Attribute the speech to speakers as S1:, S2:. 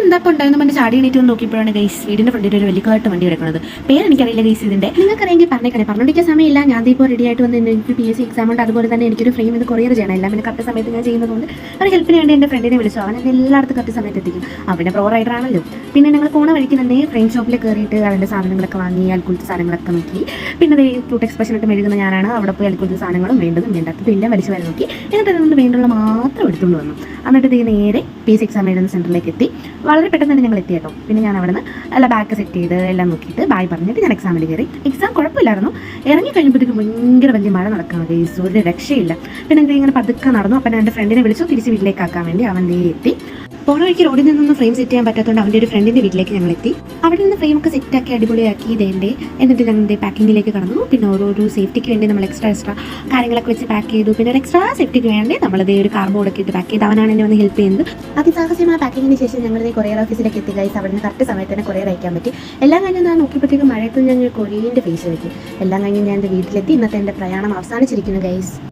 S1: എന്താ ഇപ്പോൾ ഉണ്ടായിരുന്നു എൻ്റെ ചാടി എണീറ്റ് വന്ന് നോക്കിയപ്പോഴാണ് ഗൈസ് വീടിൻ്റെ ഫ്രണ്ടിൽ ഒരു വലിയതായിട്ട് വണ്ടി കിടക്കുന്നത്. പേരെനിക്കറിയില്ല ഗൈസ് ഇതിൻ്റെ. നിങ്ങൾക്കറിയെങ്കിൽ പറഞ്ഞേക്കണേ. പറഞ്ഞോണ്ടിരിക്കാൻ സമയമില്ല. ഞാൻ ഇപ്പോൾ റെഡി ആയിട്ട് വന്ന് എനിക്ക് PSC എക്സാം ഉണ്ട്. അതുപോലെ തന്നെ എനിക്കൊരു ഫ്രെയിം ഇത് കൊറിയർ ചെയ്യണം. എല്ലാം പിന്നെ കറക്റ്റ് സമയത്ത് ഞാൻ ചെയ്യുന്നതുകൊണ്ട് ഒരു ഹെൽപ്പിന് വേണ്ടി എൻ്റെ ഫ്രണ്ടിനെ വിളിച്ചു. അവൻ എന്നെ എല്ലായിടത്തും കറക്റ്റ് സമയത്ത് എത്തിക്കും. അവൻ്റെ പ്രോ റൈഡർ ആണല്ലോ. പിന്നെ ഞങ്ങൾ പോണ വഴിക്ക് തന്നെ ഫ്രെയിം ഷോപ്പിൽ കയറിയിട്ട് അവൻ്റെ സാധനങ്ങളൊക്കെ വാങ്ങി അൽക്കുലത്തെ സാധനങ്ങളൊക്കെ നോക്കി. പിന്നെ ഫ്രൂട്ട് എക്സ്പ്രഷൻ ഇട്ട് മെഴുകുന്ന ഞാനാണ്. അവിടെ പോയി അൽക്കുലത്തെ സാധനങ്ങളും വേണ്ടതും വേണ്ടാത്തതും എല്ലാം വലിച്ചു വരെ നോക്കി. എന്നിട്ട് അതിനൊന്ന് വേണ്ടുള്ള മാത്രം എടുത്തുകൊണ്ട് വന്നു. എന്നിട്ട് ഇത് നേരെ PSC എക്സാം എഴുതുന്ന സെൻറ്ററിലേക്ക് എത്തി. വളരെ പെട്ടെന്ന് തന്നെ ഞങ്ങൾ എത്തി കേട്ടോ. പിന്നെ ഞാൻ അവിടെ നിന്ന് എല്ലാ ബാഗ് സെറ്റ് ചെയ്ത് എല്ലാം നോക്കിയിട്ട് ബായ് പറഞ്ഞിട്ട് ഞാൻ എക്സാമിൽ കയറി. എക്സാം കുഴപ്പമില്ലായിരുന്നു. ഇറങ്ങി കഴിയുമ്പോഴത്തേക്കും ഭയങ്കര വലിയ മഴ നടക്കുകയാണ് ഗൈസ്. ഒരു രക്ഷയില്ല. പിന്നെ ഇങ്ങനെ പതുക്കെ നടന്നു. അപ്പം ഞാൻ എൻ്റെ ഫ്രണ്ടിനെ വിളിച്ചു തിരിച്ച് വീട്ടിലേക്ക് ആക്കാൻ വേണ്ടി. അവൻ എത്തി. പോണ വഴിക്ക് റോഡിൽ നിന്നൊന്നും ഫ്രെയിം സെറ്റ് ചെയ്യാൻ പറ്റാത്തതുകൊണ്ട് അവൻ്റെ ഒരു ഫ്രണ്ടിൻ്റെ വീട്ടിലേക്ക് ഞങ്ങൾ എത്തി. അവിടെ നിന്ന് ഫ്രെയിമൊക്കെ സെറ്റാക്കി അടിപൊളിയാക്കി ഇതേൻ്റെ. എന്നിട്ട് ഞങ്ങളുടെ പാക്കിങ്ങിലേക്ക് കടന്നു. പിന്നെ ഓരോരോ സേഫ്റ്റിക്ക് വേണ്ടി നമ്മൾ എക്സ്ട്രാ കാര്യങ്ങളൊക്കെ വെച്ച് പാക്ക് ചെയ്തു. പിന്നെ ഒരു എക്സ്ട്രാ സേഫ്റ്റിക്ക് വേണ്ടി നമ്മളത് ഒരു കാർബോർഡൊക്കെ ഇട്ട് പാക്ക് ചെയ്ത് അവനാണ് എന്നെ വന്ന് ഹെൽപ്പ് ചെയ്യുന്നത്. അതിസാഹസ്യമായ പാക്കിങ്ങിന് ശേഷം ഞങ്ങളുടെ കൊറിയർ ഓഫീസിലേക്ക് എത്തി ഗൈസ്. അവിടെ നിന്ന് കറക്റ്റ് സമയത്ത് തന്നെ കൊറിയർ അയക്കാൻ പറ്റി. എല്ലാം കഴിഞ്ഞ് ഞാൻ നോക്കിയപ്പോഴത്തേക്കും മഴയത്ത് ഞാൻ കൊറിയൻ്റെ ഫേസ് വെക്കും. എല്ലാം കഴിഞ്ഞ് ഞാൻ എൻ്റെ വീട്ടിലെത്തി. ഇന്നത്തെ എൻ്റെ പ്രയാണം അവസാനിച്ചിരിക്കുന്നു ഗൈസ്.